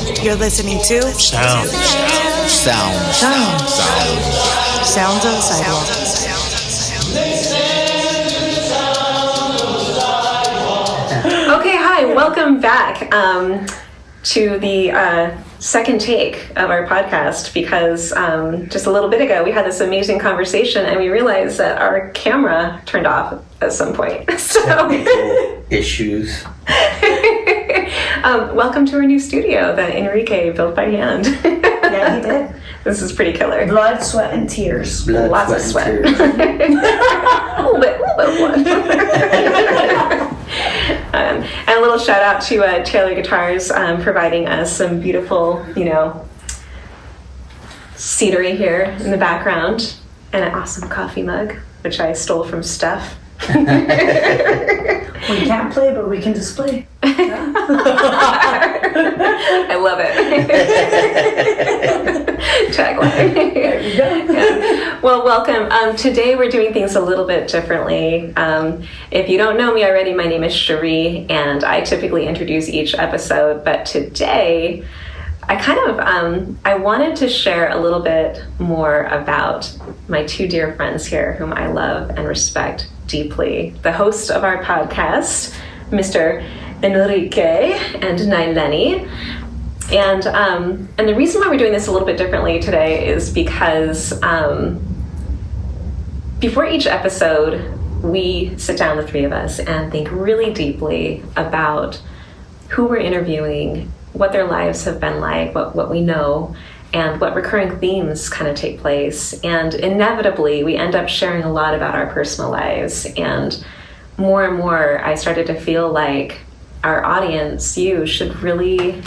You're listening to Sounds of the Sidewalk. Okay, hi, welcome back to the second take of our podcast, because just a little bit ago we had this amazing conversation and we realized that our camera turned off at some point. So issues. Welcome to our new studio that Enrique built by hand. Yeah, he did. This is pretty killer. Blood, sweat, and tears. Lots of sweat. A little bit of blood. And a little shout out to Taylor Guitars providing us some beautiful, scenery here in the background, and an awesome coffee mug, which I stole from Steph. We can't play, but we can display. Yeah. I love it. Tagline. There you go. Yeah. Well, welcome. Today we're doing things a little bit differently. If you don't know me already, my name is Shairi, and I typically introduce each episode, but today I wanted to share a little bit more about my two dear friends here whom I love and respect deeply. The host of our podcast, Mr. Enrique and Naylenie. And the reason why we're doing this a little bit differently today is because before each episode, we sit down, the three of us, and think really deeply about who we're interviewing, what their lives have been like, what we know, and what recurring themes kind of take place. And inevitably, we end up sharing a lot about our personal lives. And more, I started to feel like our audience, you, should really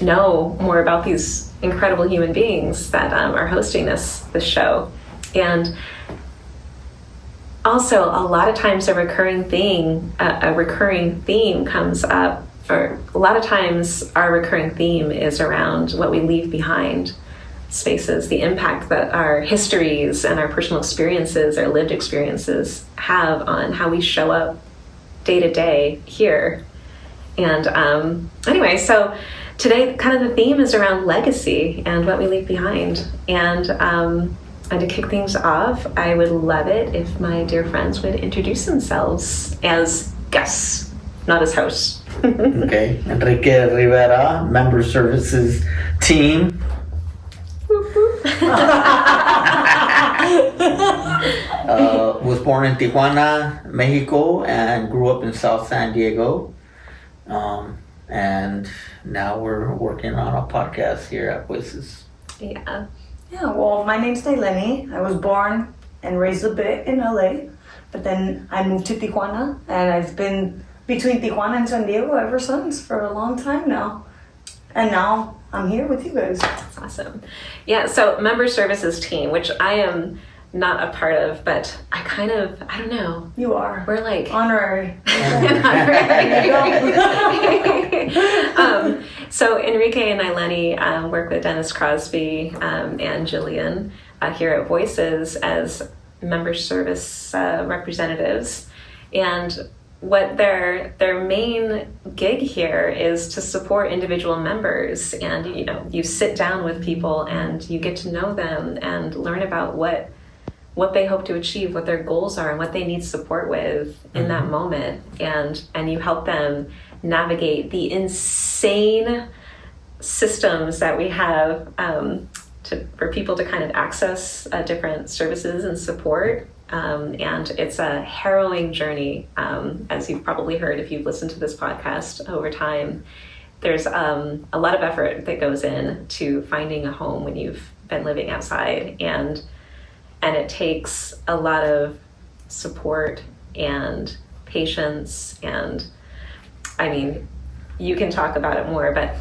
know more about these incredible human beings that are hosting this show. And also, a lot of times a recurring theme comes up. Or a lot of times our recurring theme is around what we leave behind spaces, the impact that our histories and our personal experiences, our lived experiences have on how we show up day to day here. And anyway, so today kind of the theme is around legacy and what we leave behind. And to kick things off, I would love it if my dear friends would introduce themselves as guests, not as hosts. Okay, Enrique Rivera, Member Services Team. Was born in Tijuana, Mexico, and grew up in South San Diego. And now we're working on a podcast here at Voices. Yeah. Yeah, well, my name's Naylenie. I was born and raised a bit in LA, but then I moved to Tijuana, and I've been between Tijuana and San Diego ever since, for a long time now. And now I'm here with you guys. That's awesome. Yeah, so Member Services Team, which I am not a part of, but I don't know. You are. We're like... Honorary. So Enrique and Naylenie work with Dennis Crosby and Jillian here at Voices as member service representatives. And what their main gig here is to support individual members, and you sit down with people and you get to know them and learn about what they hope to achieve, what their goals are, and what they need support with in that moment, and you help them navigate the insane systems that we have for people to kind of access different services and support. And it's a harrowing journey, as you've probably heard if you've listened to this podcast over time. There's a lot of effort that goes in to finding a home when you've been living outside, and it takes a lot of support and patience, and I mean, you can talk about it more, but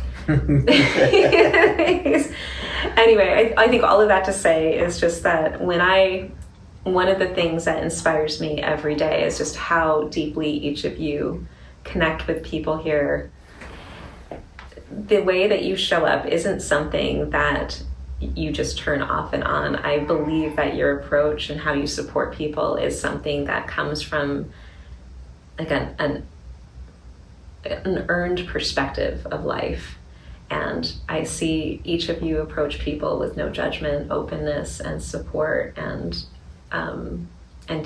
anyway, I think all of that to say is just that one of the things that inspires me every day is just how deeply each of you connect with people here. The way that you show up isn't something that you just turn off and on. I believe that your approach and how you support people is something that comes from like an earned perspective of life. And I see each of you approach people with no judgment, openness, and support, and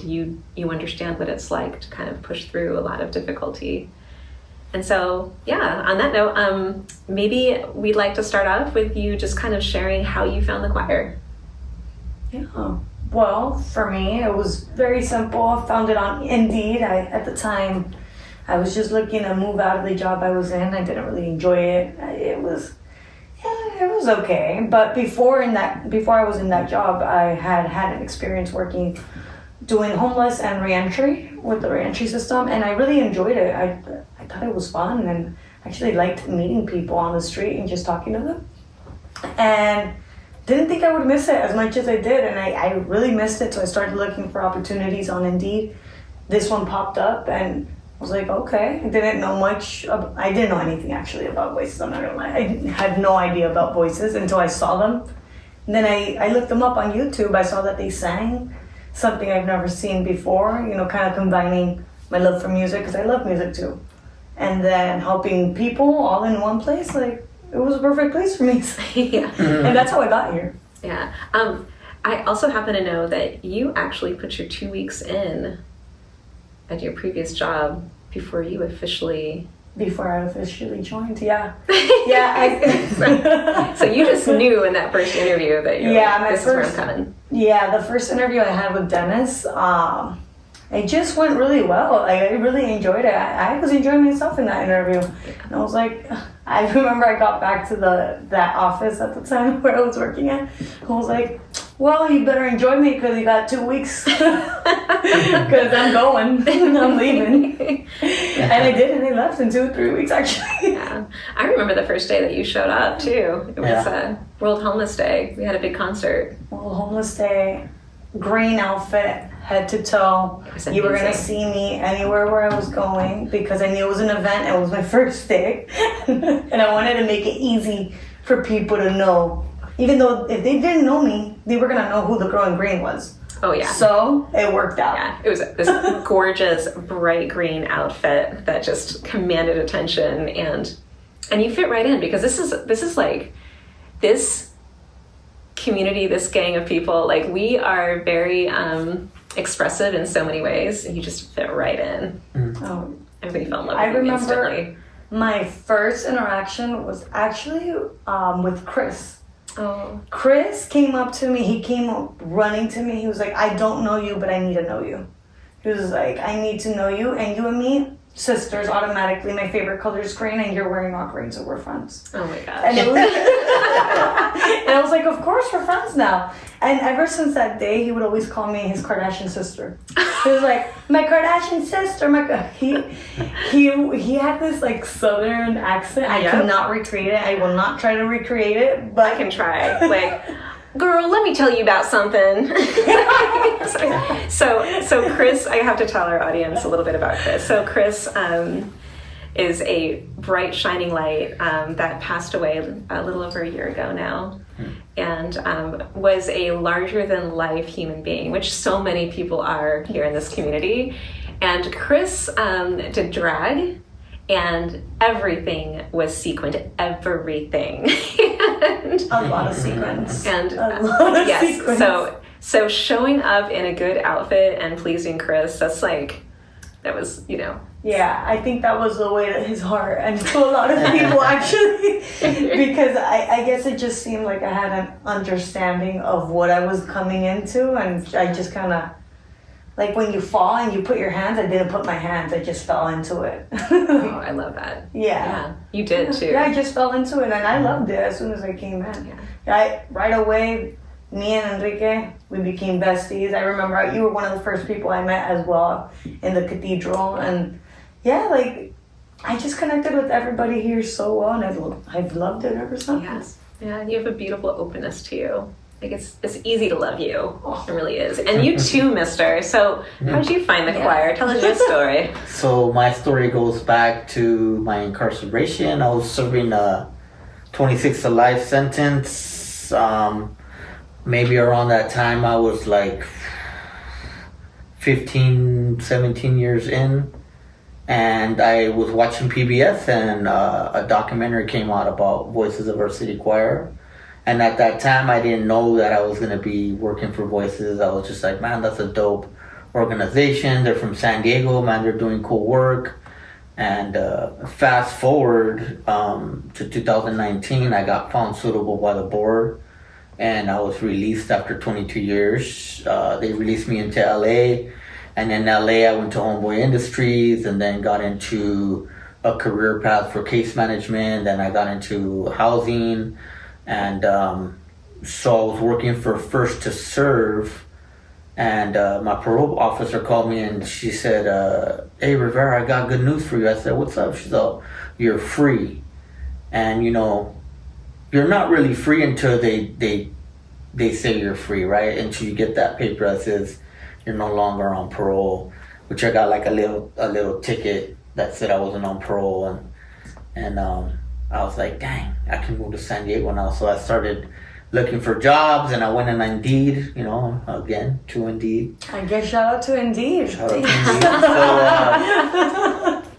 you understand what it's like to kind of push through a lot of difficulty. And so, yeah, on that note, maybe we'd like to start off with you just kind of sharing how you found the choir. Yeah. Well, for me, it was very simple. I found it on Indeed. At the time, I was just looking to move out of the job I was in. I didn't really enjoy it. It was okay. But before I was in that job, I had an experience working, doing homeless and reentry with the reentry system, and I really enjoyed it. I thought it was fun, and actually liked meeting people on the street and just talking to them. And didn't think I would miss it as much as I did, and I really missed it, so I started looking for opportunities on Indeed. This one popped up, and I was like, okay. I didn't know anything actually about voices, I'm not gonna lie. I had no idea about voices until I saw them. And then I looked them up on YouTube. I saw that they sang something I've never seen before, kind of combining my love for music, because I love music too, and then helping people all in one place. Like, it was a perfect place for me. Yeah. And that's how I got here. Yeah. I also happen to know that you actually put your 2 weeks in at your previous job before I officially joined, yeah. Yeah. So you just knew in that first interview that you were like, this is where I'm coming. Yeah, the first interview I had with Dennis, it just went really well. Like, I really enjoyed it. I was enjoying myself in that interview. And I was like, I remember I got back to that office at the time where I was working at. I was like, well, you better enjoy me because you got 2 weeks. Because I'm going. I'm leaving. And I did, and I left in 2 or 3 weeks, actually. Yeah. I remember the first day that you showed up, too. It was World Homeless Day. We had a big concert. World Homeless Day, green outfit, head to toe. You were going to see me anywhere where I was going because I knew it was an event. It was my first day. And I wanted to make it easy for people to know. Even though if they didn't know me, they were going to know who the girl in green was. Oh, yeah. So it worked out. Yeah, it was this gorgeous bright green outfit that just commanded attention, and you fit right in because this is like this community, this gang of people, like, we are very expressive in so many ways, and you just fit right in. Oh, everybody fell in love with you instantly. My first interaction was actually with Chris. Oh. Chris came up to me. He came running to me. He was like, I don't know you, but I need to know you. He was like, I need to know you, and you and me, sisters, automatically. My favorite color is green, and you're wearing all green, so we're friends. Oh my gosh. And, and I was like, of course, we're friends now. And ever since that day, he would always call me his Kardashian sister. He was like, my Kardashian sister. He had this like southern accent. I cannot recreate it. I will not try to recreate it, but I can try. Like, girl, let me tell you about something. So Chris, I have to tell our audience a little bit about Chris. So Chris is a bright, shining light that passed away a little over a year ago now, and was a larger-than-life human being, which so many people are here in this community. And Chris did drag, and everything was sequined, everything. And, a lot of sequins. And a lot of yes, sequins. So showing up in a good outfit and pleasing Chris, that was, Yeah, I think that was the way to his heart and to a lot of people, actually, because I guess it just seemed like I had an understanding of what I was coming into, and I just kind of, like when you fall and you put your hands, I didn't put my hands, I just fell into it. Oh, I love that. Yeah. You did too. Yeah, I just fell into it, and I loved it as soon as I came in. Yeah. Right away, me and Enrique, we became besties. I remember you were one of the first people I met as well in the cathedral, and yeah, like, I just connected with everybody here so well, and I've loved it ever since. Yeah, you have a beautiful openness to you. Like, it's easy to love you. It really is. And you too, mister. So how did you find the choir? Tell us your story. So my story goes back to my incarceration. I was serving a 26 to life sentence. Maybe around that time I was like 15, 17 years in. And I was watching PBS, and a documentary came out about Voices of Our City Choir. And at that time, I didn't know that I was going to be working for Voices. I was just like, man, that's a dope organization. They're from San Diego, man, they're doing cool work. And fast forward to 2019, I got found suitable by the board, and I was released after 22 years. They released me into LA, and in LA I went to Homeboy Industries, and then got into a career path for case management. Then I got into housing, and so I was working for First to Serve. And my parole officer called me, and she said, hey, Rivera, I got good news for you. I said, what's up? She said, you're free. And, you know, you're not really free until they say you're free, right? Until you get that paper that says you're no longer on parole, which I got like a little ticket that said I wasn't on parole. And I was like, dang, I can move to San Diego now. So I started looking for jobs, and I went on Indeed, you know, again, to Indeed. I guess shout out to Indeed. Shout out to Indeed.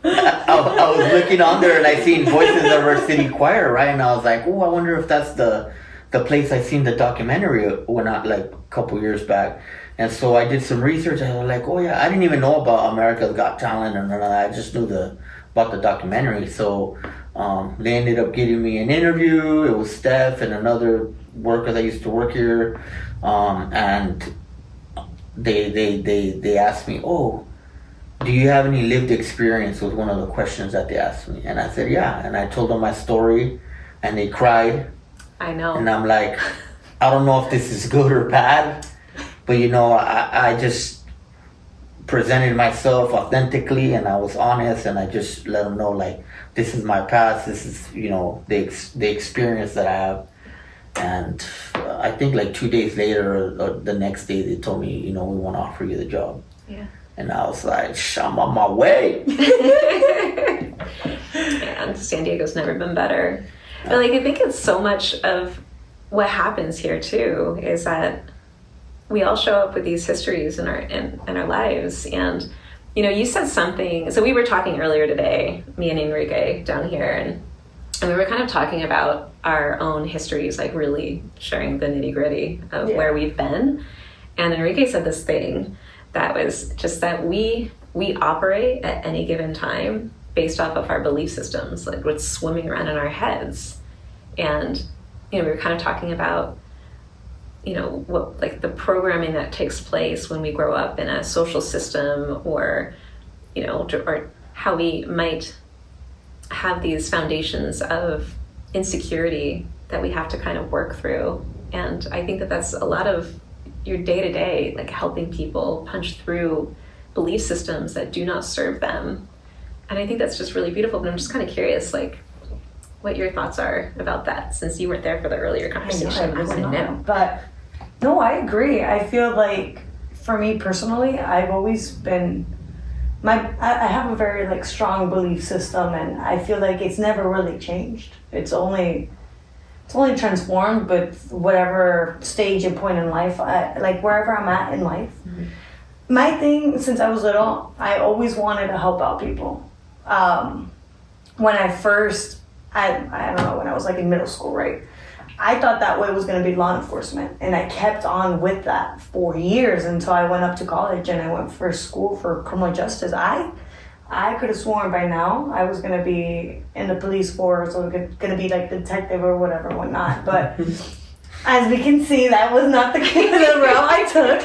So I was looking on there, and I seen Voices of Our City Choir, right? And I was like, oh, I wonder if that's the place I seen the documentary when I, like, a couple years back. And so I did some research, and I was like, oh yeah, I didn't even know about America's Got Talent, and I just knew about the documentary. So they ended up getting me an interview. It was Steph and another worker that used to work here, and they asked me, oh, do you have any lived experience, was one of the questions that they asked me. And I said, yeah. And I told them my story, and they cried. I know. And I'm like, I don't know if this is good or bad, but you know, I just presented myself authentically, and I was honest, and I just let them know, like, this is my past, this is, you know, the experience that I have. And I think like 2 days later, or the next day, they told me, you know, we want to offer you the job. Yeah. And I was like, I'm on my way. And San Diego's never been better. But like, I think it's so much of what happens here too, is that we all show up with these histories in our lives. And, you know, you said something, so we were talking earlier today, me and Enrique down here, and we were kind of talking about our own histories, like really sharing the nitty gritty of where we've been. And Enrique said this thing that was just that we operate at any given time based off of our belief systems, like what's swimming around in our heads. And, you know, we were kind of talking about, you know, what, like the programming that takes place when we grow up in a social system, or, you know, or how we might have these foundations of insecurity that we have to kind of work through. And I think that that's a lot of your day-to-day, like helping people punch through belief systems that do not serve them. And I think that's just really beautiful. But I'm just kind of curious, like, what your thoughts are about that, since you weren't there for the earlier conversation. I want to know. But no, I agree. I feel like for me personally, I've always been I have a very like strong belief system, and I feel like it's never really changed. It's only transformed, but whatever stage and point in life, like wherever I'm at in life. Mm-hmm. My thing since I was little, I always wanted to help out people. When I first, I don't know, when I was like in middle school, right? I thought that way was going to be law enforcement, and I kept on with that for years until I went up to college and I went for school for criminal justice. I could have sworn by now I was going to be in the police force, or going to be like the detective or whatever, whatnot. But as we can see, that was not the route I took.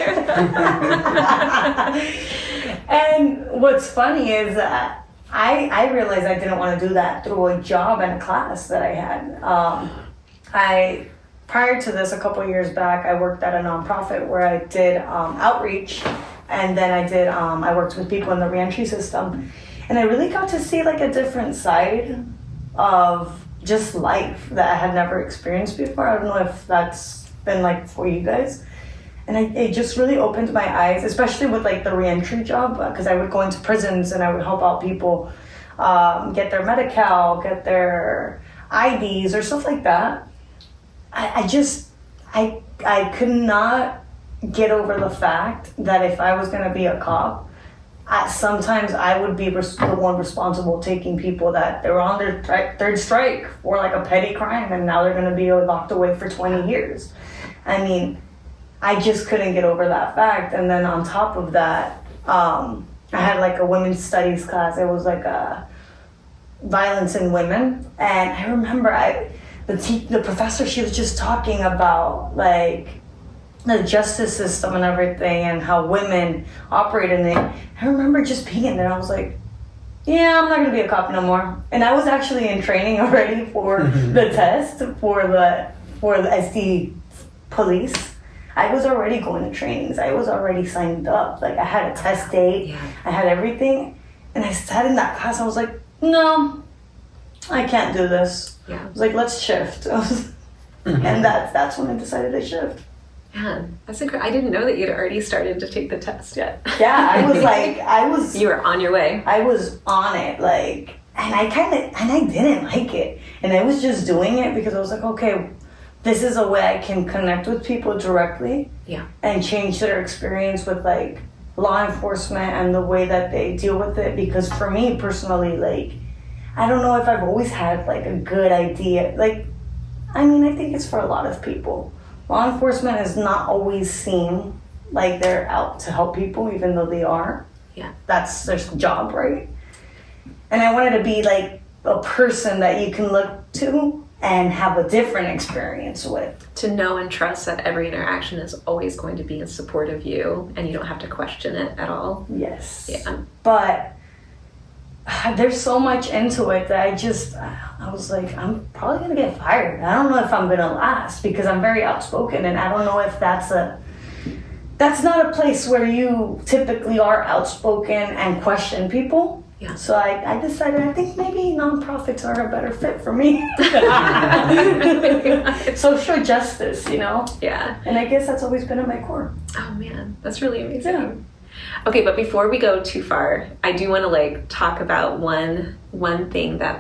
And what's funny is that I realized I didn't want to do that through a job and a class that I had. Prior to this, a couple years back, I worked at a nonprofit where I did outreach, and then I worked with people in the reentry system, and I really got to see like a different side of just life that I had never experienced before. I don't know if that's been like for you guys. And it just really opened my eyes, especially with like the reentry job, because I would go into prisons and I would help out people get their Medi-Cal, get their IDs or stuff like that. I could not get over the fact that if I was going to be a cop, sometimes I would be the one responsible taking people that they were on their third strike for like a petty crime, and now they're going to be locked away for 20 years. I mean, I just couldn't get over that fact. And then on top of that, I had like a women's studies class. It was like a violence in women, and I remember the professor, she was just talking about like the justice system and everything and how women operate in it. I remember just being in there, I was like, yeah, I'm not gonna be a cop no more. And I was actually in training already for the test for the SD police. I was already going to trainings. I was already signed up. Like I had a test date. Yeah. I had everything. And I sat in that class. I was like, no, I can't do this. Yeah. I was like, let's shift. And that's when I decided to shift. Yeah, that's incredible. I didn't know that you'd already started to take the test yet. Yeah, I was. You were on your way. I was on it, like, and I didn't like it. And I was just doing it because I was like, okay, this is a way I can connect with people directly. Yeah. And change their experience with like law enforcement and the way that they deal with it. Because for me personally, like, I don't know if I've always had like a good idea. Like, I mean, I think it's for a lot of people. Law enforcement is not always seen like they're out to help people, even though they are. Yeah. That's their job, right? And I wanted to be like a person that you can look to and have a different experience with. To know and trust that every interaction is always going to be in support of you and you don't have to question it at all. Yes. Yeah. But there's so much into it that I was like, I'm probably gonna get fired. I don't know if I'm gonna last because I'm very outspoken, and I don't know if that's not a place where you typically are outspoken and question people. Yeah. So I decided I think maybe nonprofits are a better fit for me. Social justice, you know? Yeah. And I guess that's always been at my core. Oh man, that's really amazing. Yeah. Okay, but before we go too far, I do want to like talk about one thing that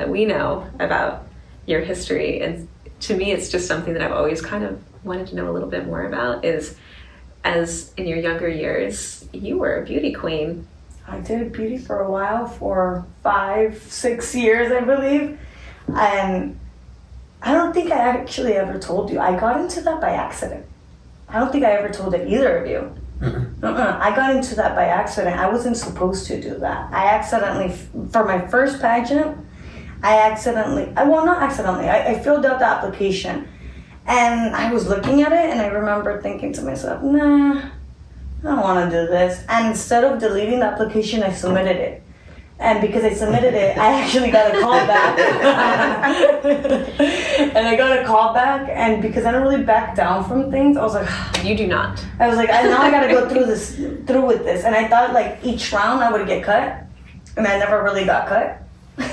we know about your history, and to me it's just something that I've always kind of wanted to know a little bit more about, is as in your younger years, you were a beauty queen. I did beauty for a while, for 5-6 years, I believe. And I don't think I actually ever told you. I got into that by accident. I don't think I ever told it either of you. I got into that by accident. I wasn't supposed to do that. I accidentally, for my first pageant, I filled out the application. And I was looking at it and I remember thinking to myself, nah, I don't want to do this. And instead of deleting the application, I submitted it. And because I submitted it, I actually got a call back. And I got a call back, and because I don't really back down from things, I was like, you do not. I was like, now I gotta go through with this. And I thought like each round I would get cut, and I never really got cut.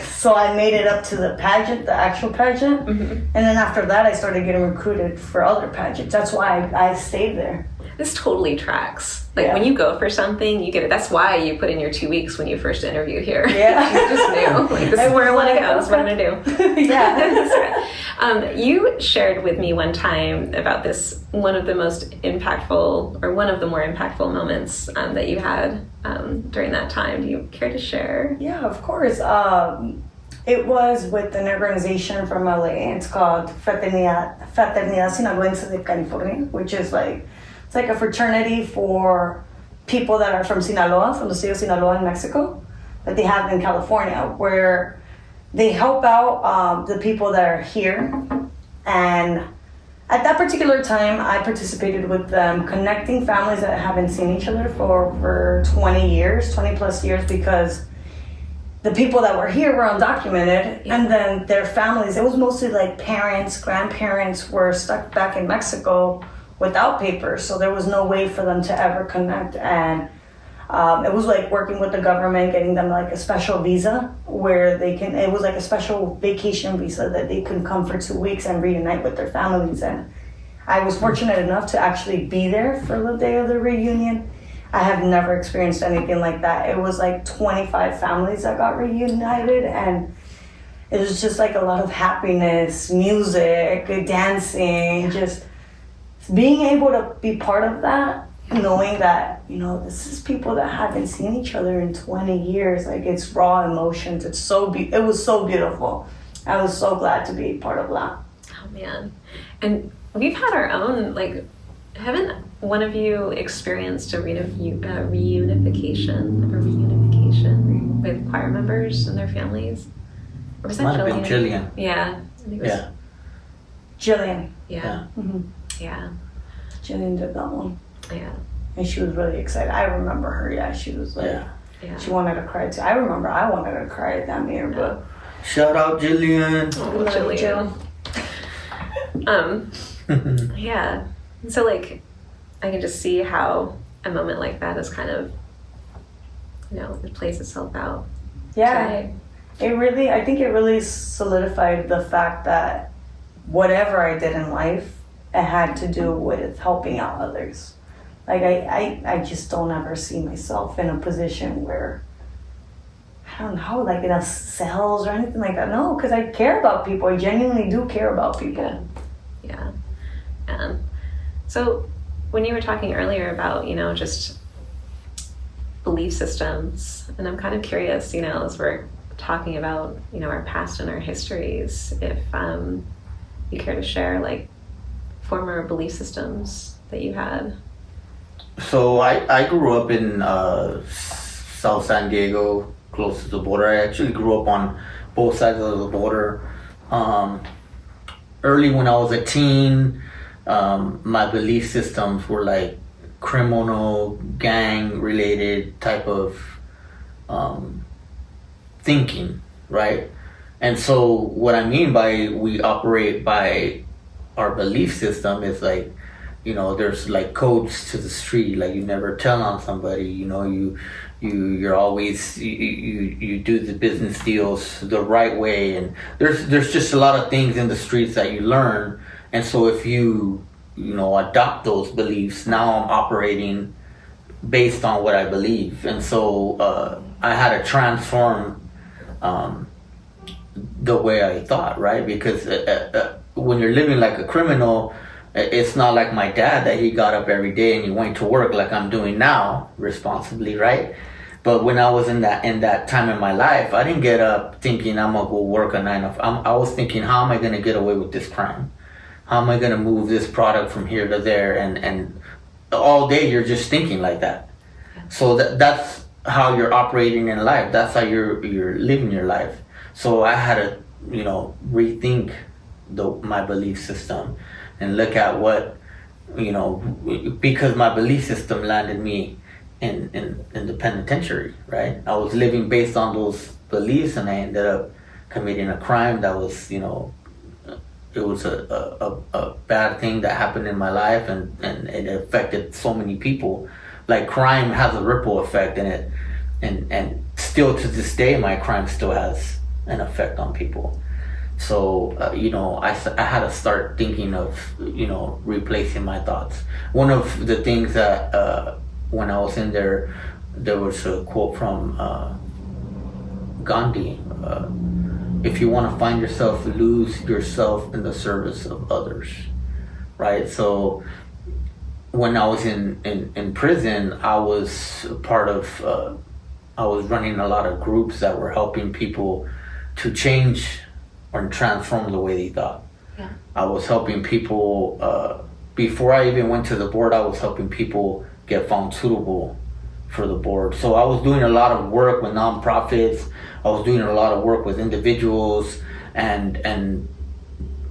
So I made it up to the pageant, the actual pageant. Mm-hmm. And then after that, I started getting recruited for other pageants. That's why I stayed there. This totally tracks. Like when you go for something, you get it. That's why you put in your 2 weeks when you first interviewed here. Yeah. You just knew. Like, this is where I want to go. This is what I'm going to do. Yeah. You shared with me one time about this, one of the more impactful moments that you had during that time. Do you care to share? Yeah, of course. It was with an organization from LA. It's called Fraternidad Sinaloense de California, which is like, it's like a fraternity for people that are from Sinaloa, from the state of Sinaloa in Mexico, that they have in California, where they help out the people that are here. And at that particular time, I participated with them, connecting families that haven't seen each other for over 20 plus years, because the people that were here were undocumented, and then their families, it was mostly like parents, grandparents were stuck back in Mexico without papers, so there was no way for them to ever connect. And it was like working with the government, getting them like a special visa where it was like a special vacation visa that they could come for 2 weeks and reunite with their families. And I was fortunate enough to actually be there for the day of the reunion. I have never experienced anything like that. It was like 25 families that got reunited, and it was just like a lot of happiness, music, dancing, just being able to be part of that knowing that, you know, this is people that haven't seen each other in 20 years. Like, it's raw emotions. It's it was so beautiful. I was so glad to be part of that. Oh man. And we've had our own, like, haven't one of you experienced a reunification with choir members and their families? Or was that Might have been Jillian. Yeah. I think it was, Yeah. Jillian. Yeah. Mm-hmm. Yeah. Jillian did that one. Yeah. And she was really excited. I remember her. Yeah, she was like, Yeah. she wanted to cry too. I remember I wanted to cry at that mirror, but Shout out Jillian. Oh, Jillian. Yeah. So, like, I can just see how a moment like that is kind of, you know, it plays itself out. yeah, today. I think it really solidified the fact that whatever I did in life, it had to do with helping out others. Like, I just don't ever see myself in a position where, I don't know, like in a sales or anything like that. No, because I care about people. I genuinely do care about people. Yeah. So when you were talking earlier about, you know, just belief systems, and I'm kind of curious, you know, as we're talking about, you know, our past and our histories, if you care to share, like, former belief systems that you had. So I grew up in South San Diego, close to the border. I actually grew up on both sides of the border. Early when I was a teen, my belief systems were like criminal, gang-related type of thinking, right? And so what I mean by we operate by our belief system is like, you know, there's like codes to the street, like you never tell on somebody, you know, you're always, you do the business deals the right way, and there's just a lot of things in the streets that you learn. And so if you know, adopt those beliefs, now I'm operating based on what I believe. And so I had to transform the way I thought, right? Because when you're living like a criminal, it's not like my dad that he got up every day and he went to work like I'm doing now, responsibly, right? But when I was in that time in my life, I didn't get up thinking I'm gonna go work a 9 to 5. I was thinking, how am I gonna get away with this crime? How am I gonna move this product from here to there? And all day you're just thinking like that. So that's how you're operating in life. That's how you're living your life. So I had to, you know, rethink my belief system and look at what, you know, because my belief system landed me in the penitentiary, right? I was living based on those beliefs, and I ended up committing a crime that was, you know, it was a bad thing that happened in my life, and it affected so many people. Like, crime has a ripple effect in it, and still to this day my crime still has an effect on people. So you know, I had to start thinking of, you know, replacing my thoughts. One of the things that when I was in there was a quote from Gandhi. If you want to find yourself, lose yourself in the service of others, right? So when I was in prison, I was part of, I was running a lot of groups that were helping people to change or transform the way they thought. Yeah. I was helping people, before I even went to the board, I was helping people get found suitable for the board. So I was doing a lot of work with nonprofits. I was doing a lot of work with individuals, and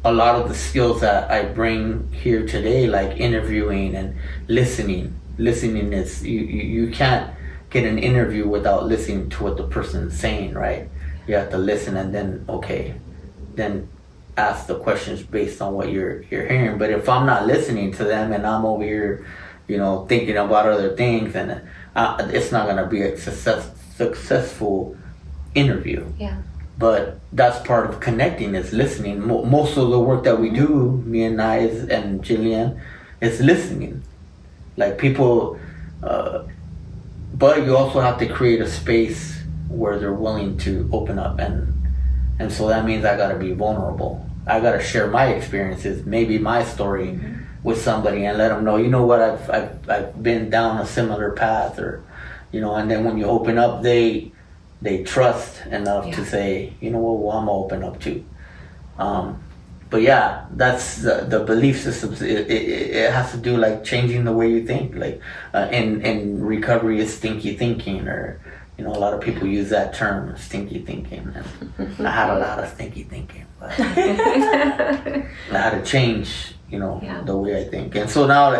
a lot of the skills that I bring here today, like interviewing and listening. Listening is, you can't get an interview without listening to what the person is saying, right? You have to listen and then ask the questions based on what you're hearing. But if I'm not listening to them and I'm over here, you know, thinking about other things, and it's not gonna be a successful interview. Yeah. But that's part of connecting, is listening. Most of the work that we do, me and Nice and Jillian, is listening. Like, people, but you also have to create a space where they're willing to open up, and so that means I gotta be vulnerable. I gotta share my experiences, maybe my story, with somebody and let them know, you know what, I've been down a similar path, or, you know, and then when you open up, they trust enough to say, you know what, well, I'm gonna open up too. But yeah, that's the belief systems. It has to do like changing the way you think. Like in recovery is stinky thinking, or, you know, a lot of people use that term, stinky thinking. And I had a lot of stinky thinking, but I had to change, you know, the way I think. And so now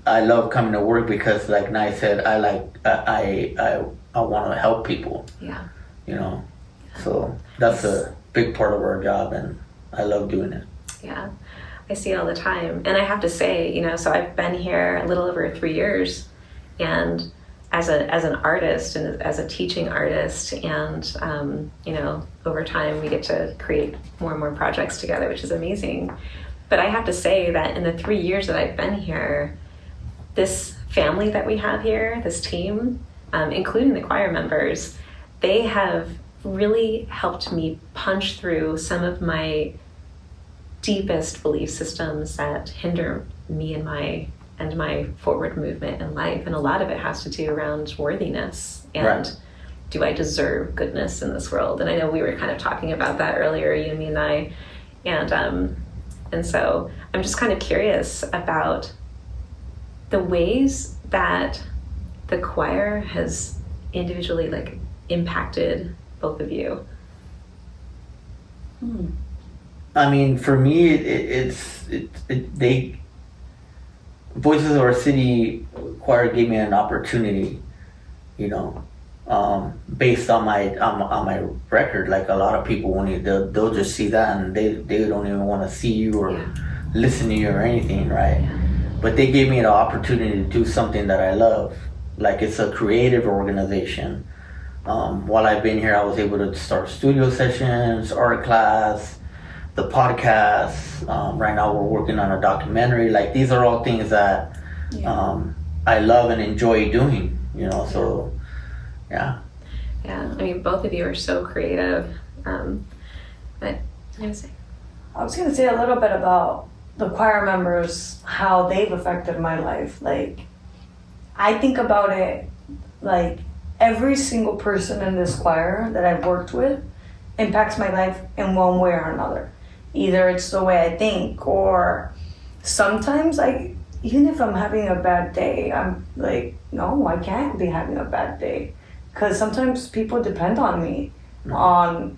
I love coming to work because, like Nye said, I want to help people. Yeah. You know, so that's a big part of our job, and I love doing it. Yeah, I see it all the time. And I have to say, you know, so I've been here a little over 3 years, and as an artist and as a teaching artist, and you know, over time we get to create more and more projects together, which is amazing. But I have to say that in the 3 years that I've been here, this family that we have here, this team, including the choir members, they have really helped me punch through some of my deepest belief systems that hinder me and my forward movement in life. And a lot of it has to do around worthiness and do I deserve goodness in this world? And I know we were kind of talking about that earlier, you, me, and I. And so I'm just kind of curious about the ways that the choir has individually like impacted both of you. I mean, for me, they Voices of Our City Choir gave me an opportunity, you know, based on my record. Like a lot of people, when they'll just see that and they don't even want to see you or listen to you or anything, right? Yeah. But they gave me an opportunity to do something that I love. Like, it's a creative organization. While I've been here, I was able to start studio sessions, art class, the podcast. Right now we're working on a documentary. Like, these are all things that I love and enjoy doing, you know, so yeah. Yeah, I mean, both of you are so creative. But I was going to say a little bit about the choir members, how they've affected my life. Like, I think about it like every single person in this choir that I've worked with impacts my life in one way or another. Either it's the way I think, or sometimes even if I'm having a bad day, I'm like, no, I can't be having a bad day. Because sometimes people depend on me on,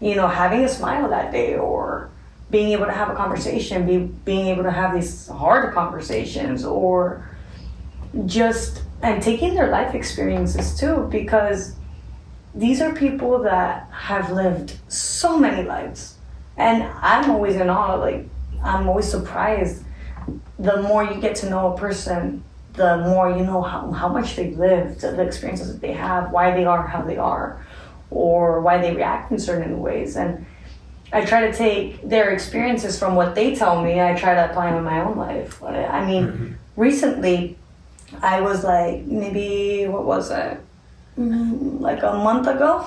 you know, having a smile that day, or being able to have a conversation, being able to have these hard conversations, or just, and taking their life experiences too, because these are people that have lived so many lives. And I'm always in awe, like, I'm always surprised. The more you get to know a person, the more you know how much they've lived, the experiences that they have, why they are how they are, or why they react in certain ways. And I try to take their experiences from what they tell me, I try to apply them in my own life. I mean, recently, I was like, maybe, what was it? Like a month ago?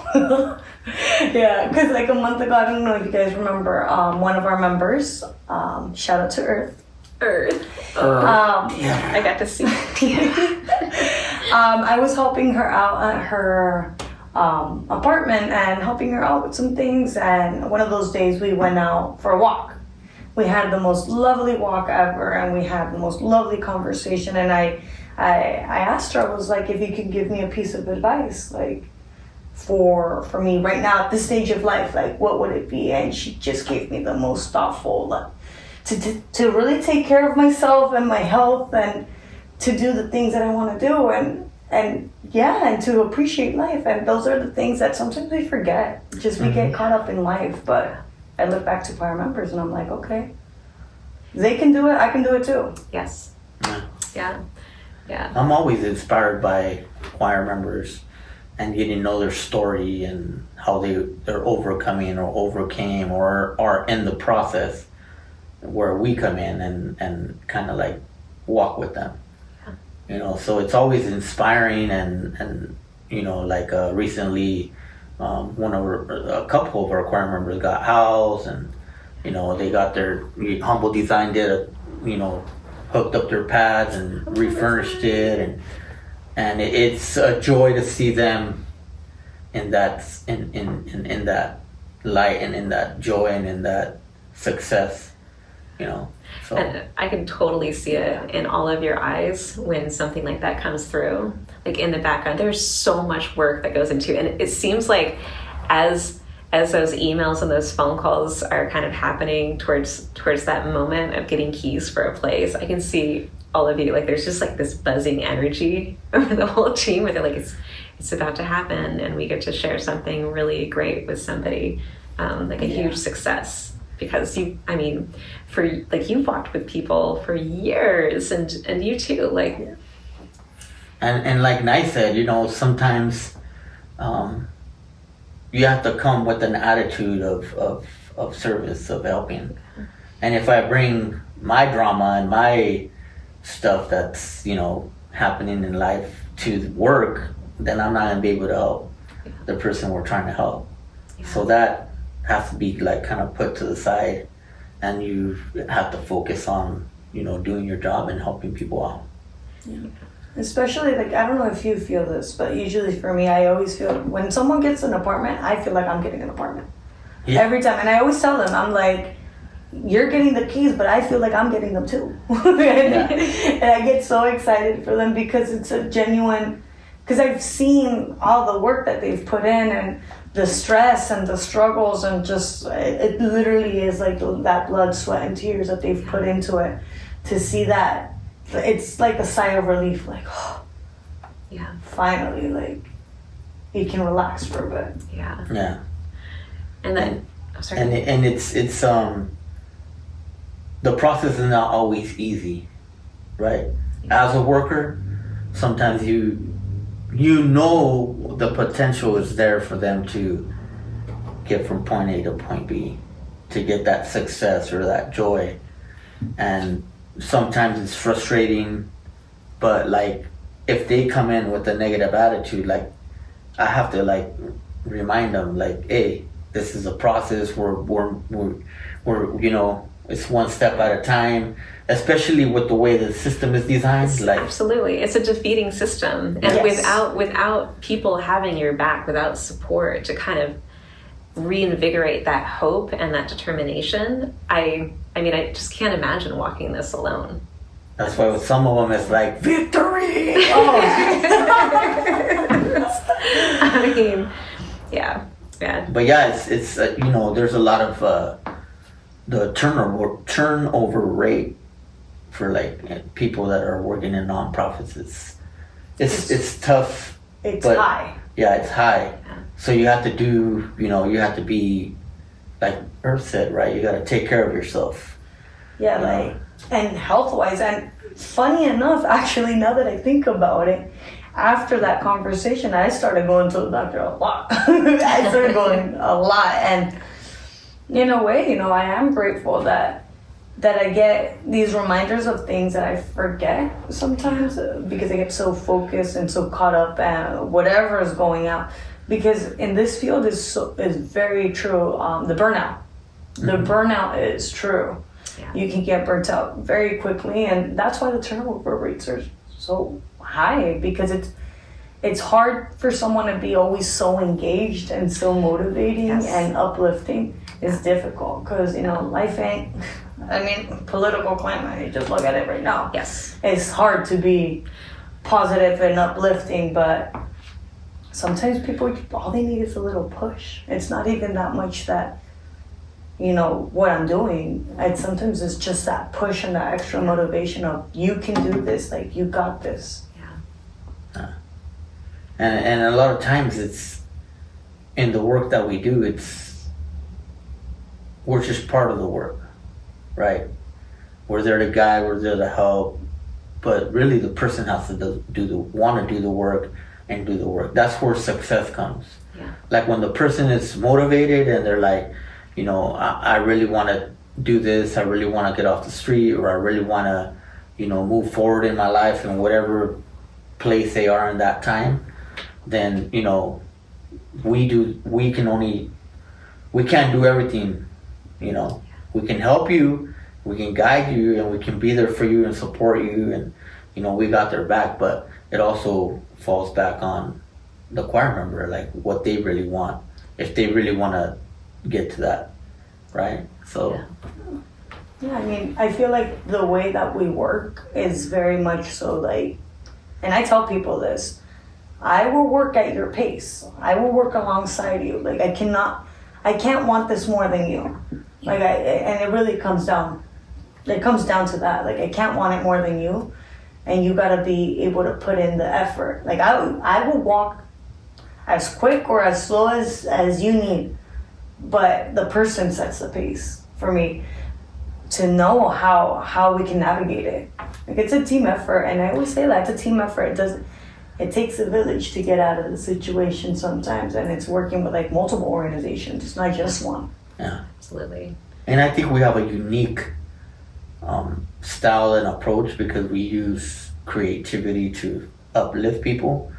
Yeah, because like a month ago, I don't know if you guys remember, one of our members, shout out to Earth. I got to see. I was helping her out at her apartment and helping her out with some things, and one of those days we went out for a walk. We had the most lovely walk ever, and we had the most lovely conversation, and I asked her, I was like, if you could give me a piece of advice, like for me right now at this stage of life, like what would it be? And she just gave me the most thoughtful, like, to really take care of myself and my health, and to do the things that I want to do, and to appreciate life. And those are the things that sometimes we forget. Just we get caught up in life. But I look back to choir members and I'm like, okay, they can do it, I can do it too. Yes. Yeah. I'm always inspired by choir members and getting to know their story and how they're overcoming or overcame or are in the process, where we come in and kind of like walk with them. You know, so it's always inspiring, and you know, like recently, a couple of our choir members got housed, and you know, they got their Humble Design did hooked up their pads and refurnished it, and it's a joy to see them in that in that light and in that joy and in that success, So And I can totally see it in all of your eyes when something like that comes through. Like in the background, there's so much work that goes into it. And it seems like as those emails and those phone calls are kind of happening towards that moment of getting keys for a place, I can see all of you, like there's just like this buzzing energy over the whole team where they're like, it's about to happen and we get to share something really great with somebody, like a huge success. Because you've walked with people for years, and you too, like. And like Nye said, sometimes you have to come with an attitude of service, of helping. And if I bring my drama and my stuff that's happening in life to work, then I'm not gonna be able to help the person we're trying to help. So that has to be like kind of put to the side, and you have to focus on doing your job and helping people out. Yeah. Especially like, I don't know if you feel this, but usually for me, I always feel when someone gets an apartment, I feel like I'm getting an apartment every time. And I always tell them, I'm like, you're getting the keys, but I feel like I'm getting them too. And I get so excited for them because it's a genuine, because I've seen all the work that they've put in and the stress and the struggles, and just it literally is like that blood, sweat, and tears that they've put into it. To see that, it's like a sigh of relief, like, oh, yeah, finally, like you can relax for a bit. Yeah. And then, I'm sorry. And it's the process is not always easy, right? As a worker, sometimes the potential is there for them to get from point A to point B, to get that success or that joy. And sometimes it's frustrating, but like if they come in with a negative attitude, like I have to like remind them, like, hey, this is a process. We're it's one step at a time, especially with the way the system is designed. Absolutely, it's a defeating system, and without people having your back, without support to kind of reinvigorate that hope and that determination, I just can't imagine walking this alone. That's why with some of them it's like victory. Yeah. But yeah, it's there's a lot of the turnover rate for like people that are working in nonprofits. It's tough. It's high. Yeah, it's high. Yeah. So you have to do, you have to be, like Earth said, right? You got to take care of yourself. Yeah, like, and health-wise. And funny enough, actually, now that I think about it, after that conversation, I started going to the doctor a lot. I started going a lot. And in a way, I am grateful that I get these reminders of things that I forget sometimes because I get so focused and so caught up and whatever is going on. Because in this field is very true. The burnout. The burnout is true. Yeah. You can get burnt out very quickly, and that's why the turnover rates are so high, because it's hard for someone to be always so engaged and so motivating and uplifting. It's difficult because life ain't, political climate, you just look at it right now. Yes, it's hard to be positive and uplifting, but sometimes people, all they need is a little push. It's not even that much that what I'm doing. Sometimes it's just that push and that extra motivation of, you can do this, like, you got this. And a lot of times it's in the work that we do, we're just part of the work, right? We're there to guide, we're there to help, but really the person has to want to do the work and do the work. That's where success comes. Yeah. Like when the person is motivated and they're like, I really want to do this, I really want to get off the street, or I really want to, move forward in my life in whatever place they are in that time, then, we can't do everything, we can help you, we can guide you and we can be there for you and support you, and we got their back. But it also falls back on the choir member, like what they really want, if they really want to get to that, right? So yeah, I mean, I feel like the way that we work is very much so like, and I tell people this, I will work at your pace. I will work alongside you. Like I can't want this more than you. Like and it really comes down to that. Like I can't want it more than you, and you gotta be able to put in the effort. Like I will walk as quick or as slow as you need, but the person sets the pace for me to know how we can navigate it. Like it's a team effort, and I always say that it's a team effort. It takes a village to get out of the situation sometimes, and it's working with like multiple organizations. It's not just one. Yeah, Absolutely. and I think we have a unique style and approach because we use creativity to uplift people.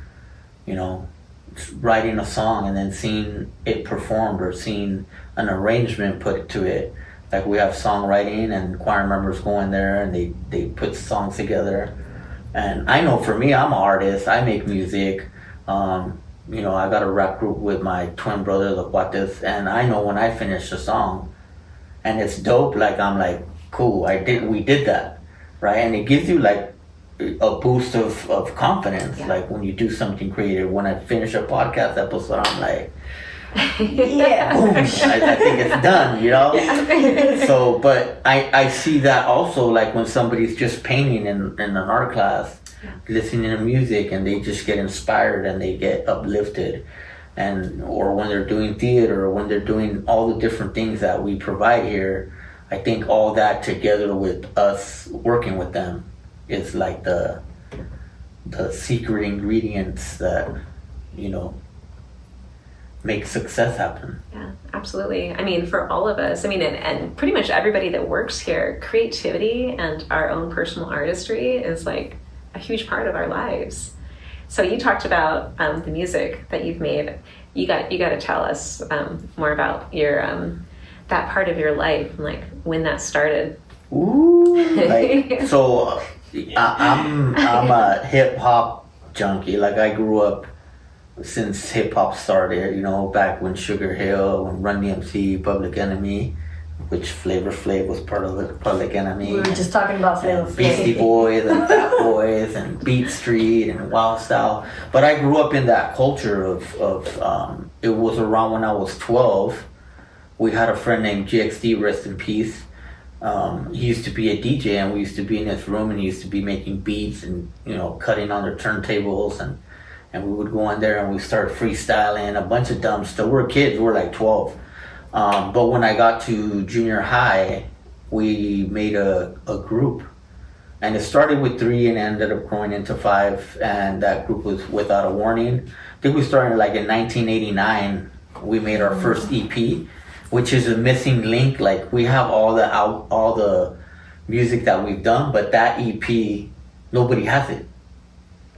Writing a song and then seeing it performed or seeing an arrangement put to it. Like we have songwriting and choir members go in there and they put songs together. And I know for me, I'm an artist. I make music. I got a rap group with my twin brother, the Cuates, and I know when I finish a song and it's dope, like I'm like, cool, we did that, right? And it gives you like a boost of confidence. Like when you do something creative. When I finish a podcast episode, I'm like, yeah, boom, I think it's done, So, but I see that also, like when somebody's just painting in an art class, listening to music, and they just get inspired and they get uplifted, or when they're doing theater, or when they're doing all the different things that we provide here. I think all that together with us working with them is like the secret ingredients that make success happen. Yeah, absolutely. I mean, for all of us, and pretty much everybody that works here, creativity and our own personal artistry is like a huge part of our lives. So you talked about the music that you've made. You got to tell us more about your that part of your life, and like when that started. Ooh, so I'm a hip hop junkie. Like I grew up since hip hop started, back when Sugar Hill, when Run DMC, Public Enemy, which Flavor Flav was part of the Public Enemy. We were just talking about Flavor Flav. Beastie Boys and Fat Boys and Beat Street and Wild Style. But I grew up in that culture of it was around when I was 12. We had a friend named GXD, rest in peace. He used to be a DJ, and we used to be in his room, and he used to be making beats and cutting on their turntables, and we would go in there and we started freestyling a bunch of dumb stuff. We're kids, we're like 12. But when I got to junior high, we made a group, and it started with 3 and ended up growing into 5, and that group was Without a Warning. I think we started like in 1989. We made our first EP, which is a missing link. Like we have all the music that we've done, but that EP, nobody has it.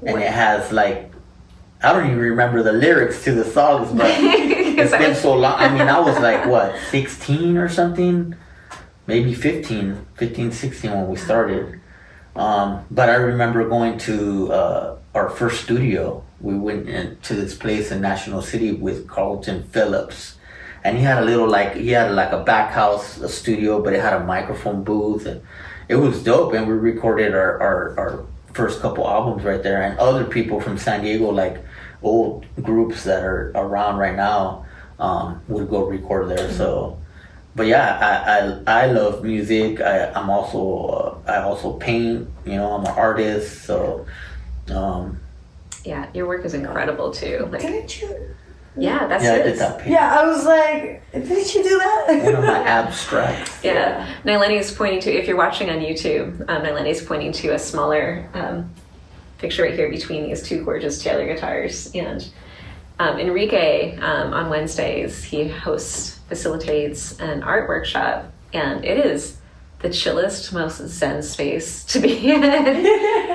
And it has like, I don't even remember the lyrics to the songs, but it's been so long. I was like, 16 or something? Maybe 15, 16 when we started. But I remember going to our first studio. We went into this place in National City with Carlton Phillips. And he had a back house, a studio, but it had a microphone booth, and it was dope. And we recorded our first couple albums right there. And other people from San Diego, like old groups that are around right now, would go record there. Mm-hmm. So, but yeah, I love music. I also paint. I'm an artist. So, yeah, your work is incredible too. Like, didn't you? Yeah, that's I it. did that paint. Yeah, I was like, didn't you do that? One of my abstracts. Yeah. Naylenie is pointing to, if you're watching on YouTube, Naylenie is pointing to a smaller picture right here between these two gorgeous Taylor guitars. And Enrique, on Wednesdays, he facilitates an art workshop, and it is the chillest, most zen space to be in.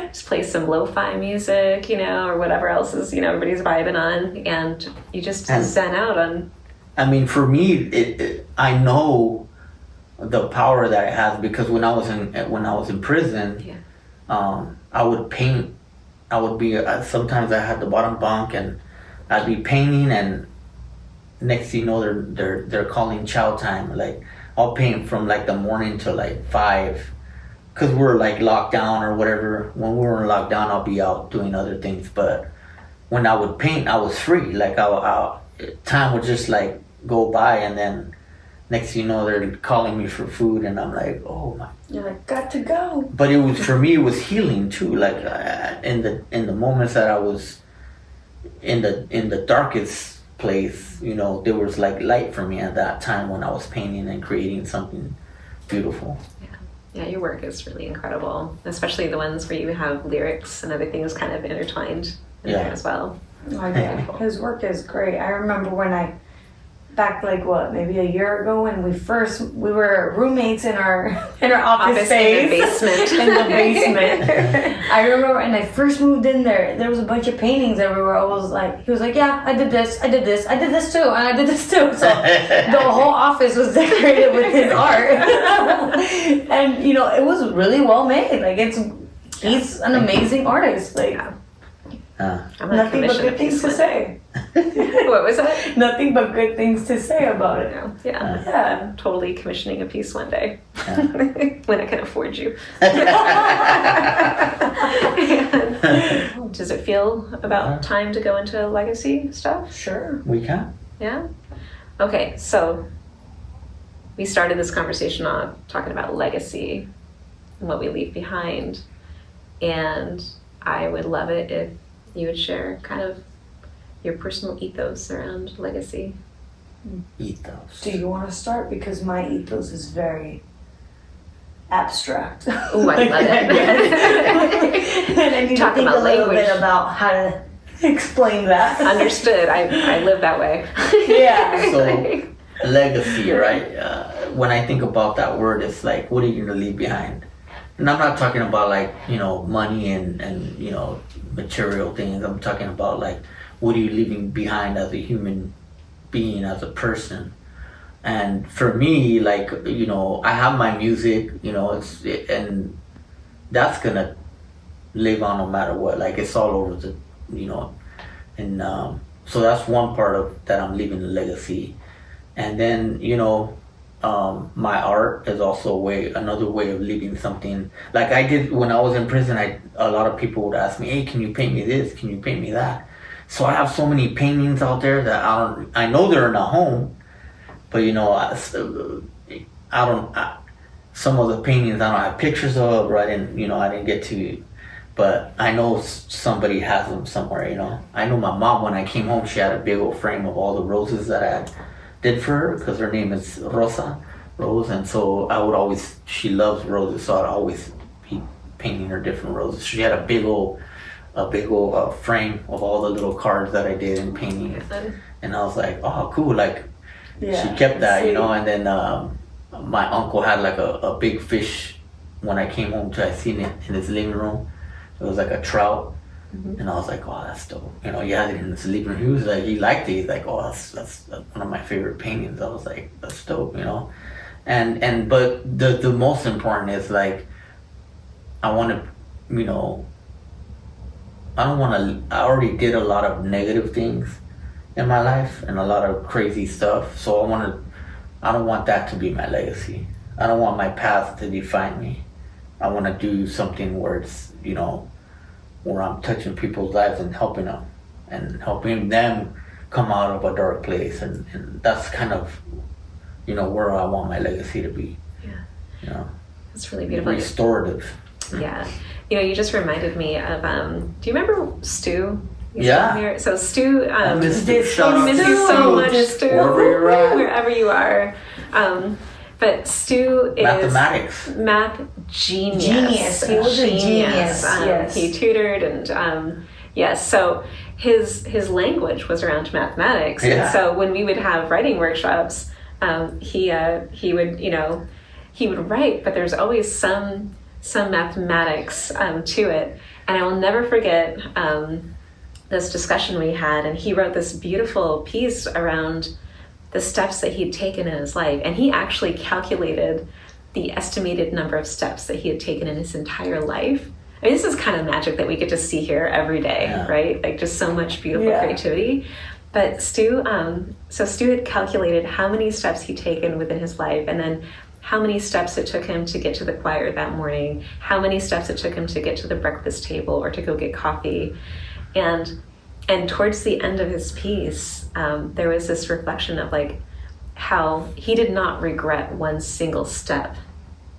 Just play some lo-fi music, or whatever else is, everybody's vibing on, and you just zen out on. For me, I know the power that it has, because when I was in prison, I would paint. I would be sometimes I had the bottom bunk and I'd be painting, and next thing you know they're calling chow time. Like I'll paint from like the morning till like 5, because we're like locked down or whatever. When we were in lockdown, I'll be out doing other things, but when I would paint, I was free. Like time would just like go by, and then next thing you know they're calling me for food, and I'm like, oh my. You're like, got to go. But it was, for me, it was healing too. Like in the moments that I was in the darkest place, you know, there was like light for me at that time when I was painting and creating something beautiful. Yeah, your work is really incredible, especially the ones where you have lyrics and other things kind of intertwined in there as well. Oh yeah, his work is great. I remember when back like maybe a year ago, when we were roommates in our office space in the basement. in the basement. I remember when I first moved in there was a bunch of paintings everywhere. He was like, yeah, I did this too, and I did this too. So the whole office was decorated with his art. And you know, it was really well made. Like he's an amazing artist. Like nothing but good things to say. What was that? Nothing but good things to say about it. Yeah. I'm totally commissioning a piece one day when I can afford you. Does it feel about time to go into legacy stuff? Sure. We can. Yeah? Okay, so we started this conversation off talking about legacy and what we leave behind. And I would love it if you would share kind of your personal ethos around legacy. Ethos. Do you want to start? Because my ethos is very abstract. Oh, I love it. And I need Talk to think about a little language. bit about how to explain that. Understood. I live that way. Yeah. So, legacy, right? When I think about that word, it's like, what are you going to leave behind? And I'm not talking about like, you know, money and you know, material things. I'm talking about like, what are you leaving behind as a human being, as a person? And for me, like, you know, I have my music, you know, and that's gonna live on no matter what. Like, it's all over the, you know, and so that's one part of that I'm leaving a legacy. And then, you know, my art is also another way of leaving something. Like I did when I was in prison, a lot of people would ask me, hey, can you paint me this? Can you paint me that? So I have so many paintings out there that I know they're in a home, but you know, some of the paintings I don't have pictures of, or I didn't get to, but I know somebody has them somewhere, you know. I know my mom, when I came home, she had a big old frame of all the roses that I did for her, because her name is Rose, and so she loves roses, so I'd always be painting her different roses. She had a big old frame of all the little cards that I did in painting, and I was like, oh, cool, like, she kept that, you know. And then my uncle had like a big fish. When I came home, I seen it in his living room. It was like a trout, and I was like, oh, that's dope. You know, he had it in his living room. He was like, he liked it. He's like, oh, that's one of my favorite paintings. I was like, that's dope, you know. But the most important is like, I want to, you know, I already did a lot of negative things in my life and a lot of crazy stuff. So I don't want that to be my legacy. I don't want my past to define me. I want to do something where it's, you know, where I'm touching people's lives and helping them and helping them come out of a dark place. And that's kind of, you know, where I want my legacy to be. Yeah. You know, it's really beautiful. Restorative. Yeah. You know, you just reminded me of, do you remember Stu? Yeah. Here? So Stu, I miss miss you so much, Stu. Wherever you are. But Stu is mathematics. Math genius. He was a genius. Yes. He tutored and yes. So his language was around mathematics, and so when we would have writing workshops, he would, you know, he would write, but there's always some mathematics to it. And I will never forget this discussion we had, and he wrote this beautiful piece around the steps that he'd taken in his life. And he actually calculated the estimated number of steps that he had taken in his entire life. I mean, this is kind of magic that we get to see here every day, right? Like just so much beautiful creativity. But Stu had calculated how many steps he'd taken within his life, and then how many steps it took him to get to the choir that morning, how many steps it took him to get to the breakfast table or to go get coffee. And towards the end of his piece, there was this reflection of like how he did not regret one single step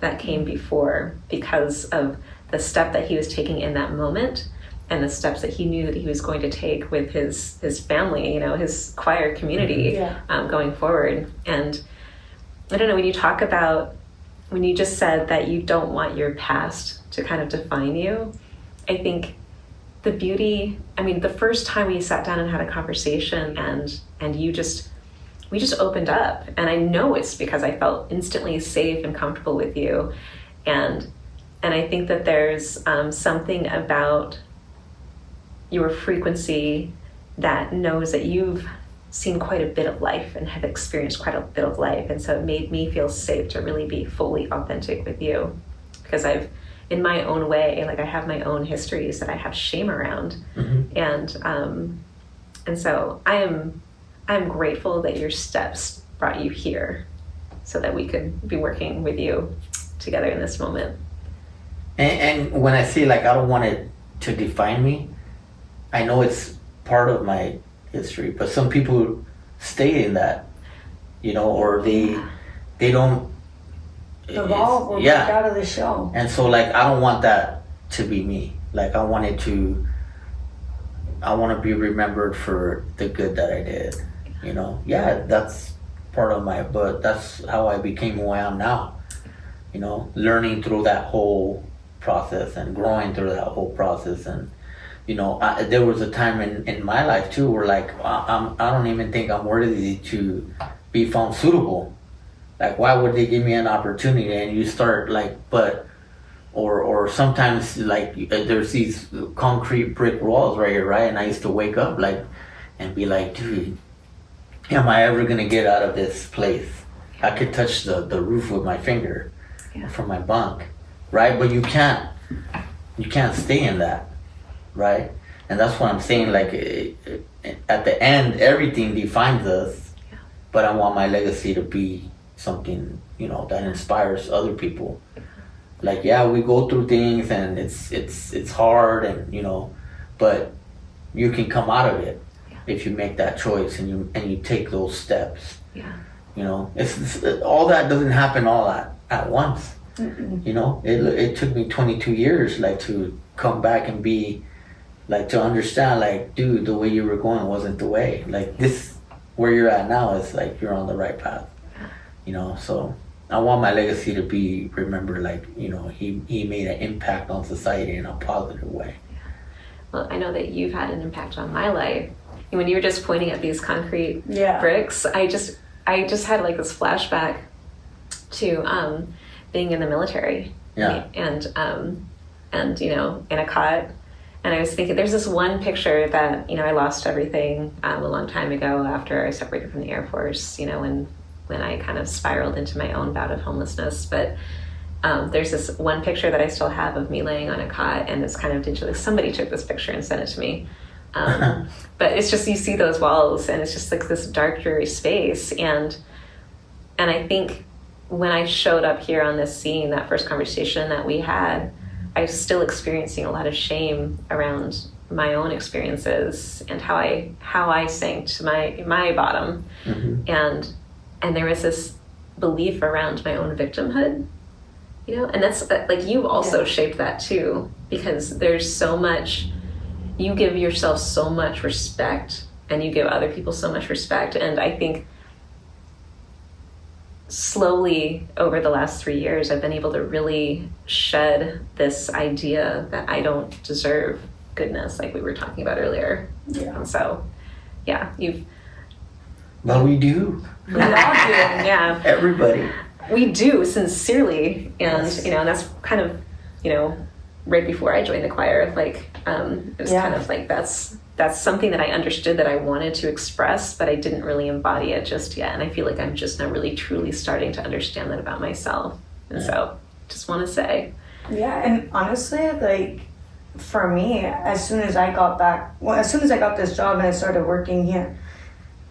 that came before because of the step that he was taking in that moment and the steps that he knew that he was going to take with his family, you know, his choir community going forward. And I don't know, when you just said that you don't want your past to kind of define you, I think the beauty, I mean, the first time we sat down and had a conversation and we just opened up, and I know it's because I felt instantly safe and comfortable with you. And I think that there's something about your frequency that knows that you've seen quite a bit of life and have experienced quite a bit of life. And so it made me feel safe to really be fully authentic with you, because I've, in my own way, like I have my own histories that I have shame around. And so I'm grateful that your steps brought you here so that we could be working with you together in this moment. And when I say like I don't want it to define me, I know it's part of my history, but some people stay in that, you know, or they don't evolve or break out of the show. And so like I don't want that to be me. Like I want to be remembered for the good that I did, you know. Yeah, that's part of but that's how I became who I am now, you know, learning through that whole process and growing through that whole process. And you know, there was a time in my life too where like I don't even think I'm worthy to be found suitable. Like, why would they give me an opportunity? And you start like, or sometimes like there's these concrete brick walls right here, right? And I used to wake up like and be like, dude, am I ever gonna get out of this place? I could touch the roof with my finger from my bunk, right? But you can't stay in that, right? And that's what I'm saying, like at the end, everything defines us, but I want my legacy to be something, you know, that inspires other people. Like, yeah, we go through things and it's hard, and you know, but you can come out of it if you make that choice and you take those steps. You know, it's all that doesn't happen all at once. You know, it took me 22 years like to come back and be like, to understand like, dude, the way you were going wasn't the way. Like this, where you're at now is like you're on the right path. You know, so I want my legacy to be remembered like, you know, he made an impact on society in a positive way. Well, I know that you've had an impact on my life. And when you were just pointing at these concrete bricks, I just had like this flashback to being in the military. And you know, in a cot. And I was thinking, there's this one picture that, you know, I lost everything a long time ago after I separated from the Air Force, you know, when I kind of spiraled into my own bout of homelessness. But there's this one picture that I still have of me laying on a cot, and it's kind of digitally, somebody took this picture and sent it to me. But it's just, you see those walls and it's just like this dark, dreary space. And I think when I showed up here on this scene, that first conversation that we had, I was still experiencing a lot of shame around my own experiences and how I sank to my bottom. And there was this belief around my own victimhood, you know, and that's like, you've also shaped that too, because there's so much, you give yourself so much respect and you give other people so much respect. And I think slowly over the last 3 years, I've been able to really shed this idea that I don't deserve goodness, like we were talking about earlier. And so, But we do. We all do, Everybody. We do, sincerely. And, you know, and that's kind of, you know, right before I joined the choir, like, It was Yeah. kind of like that's something that I understood that I wanted to express, but I didn't really embody it just yet. And I feel like I'm just now really truly starting to understand that about myself. And so just want to say. Yeah, and honestly, like for me, as soon as I got this job and I started working here,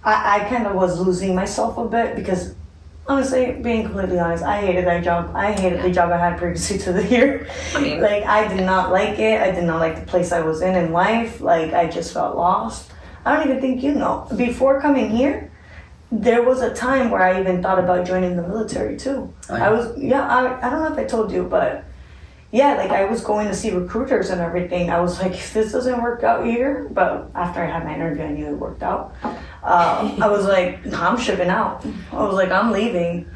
I kind of was losing myself a bit because honestly, being completely honest, I hated that job. I hated the job I had previously to here. I mean, Like, I did not like it. I did not like the place I was in life. Like, I just felt lost. I don't even think you know. Before coming here, there was a time where I even thought about joining the military too. Oh, yeah. I don't know if I told you, but yeah, like I was going to see recruiters and everything. I was like, if this doesn't work out here, but after I had my interview, I knew it worked out. I was like, nah, I'm shipping out. I was like, I'm leaving.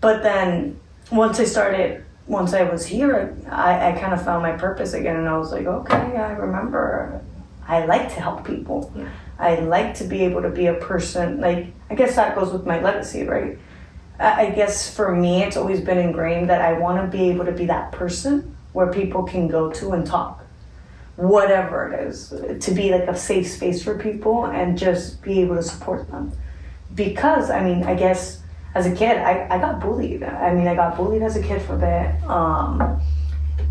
But then once I was here, I kind of found my purpose again, and I was like, okay, I remember. I like to help people. Yeah. I like to be able to be a person. Like, I guess that goes with my legacy, right? I guess for me, it's always been ingrained that I want to be able to be that person where people can go to and talk, whatever it is, to be like a safe space for people and just be able to support them. Because, I mean, I guess as a kid, I got bullied. I mean, I got bullied as a kid for a bit.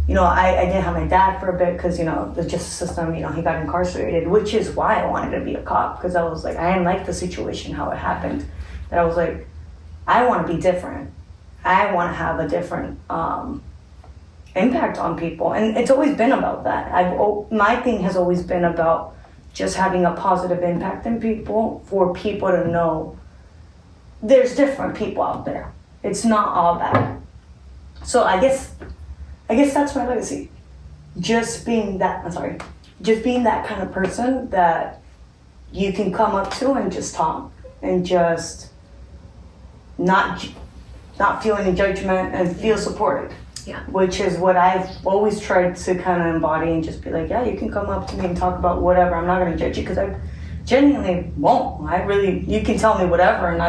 You know, I didn't have my dad for a bit because, you know, the justice system, you know, he got incarcerated, which is why I wanted to be a cop, because I was like, I didn't like the situation, how it happened. That I was like, I want to be different. I want to have a different impact on people. And it's always been about that. My thing has always been about just having a positive impact in people, for people to know there's different people out there. It's not all bad. So I guess that's my legacy. Just being that kind of person that you can come up to and just talk and just not feel any judgment and feel supported. Yeah. Which is what I've always tried to kind of embody and just be like, yeah, you can come up to me and talk about whatever. I'm not going to judge you because I genuinely won't. You can tell me whatever and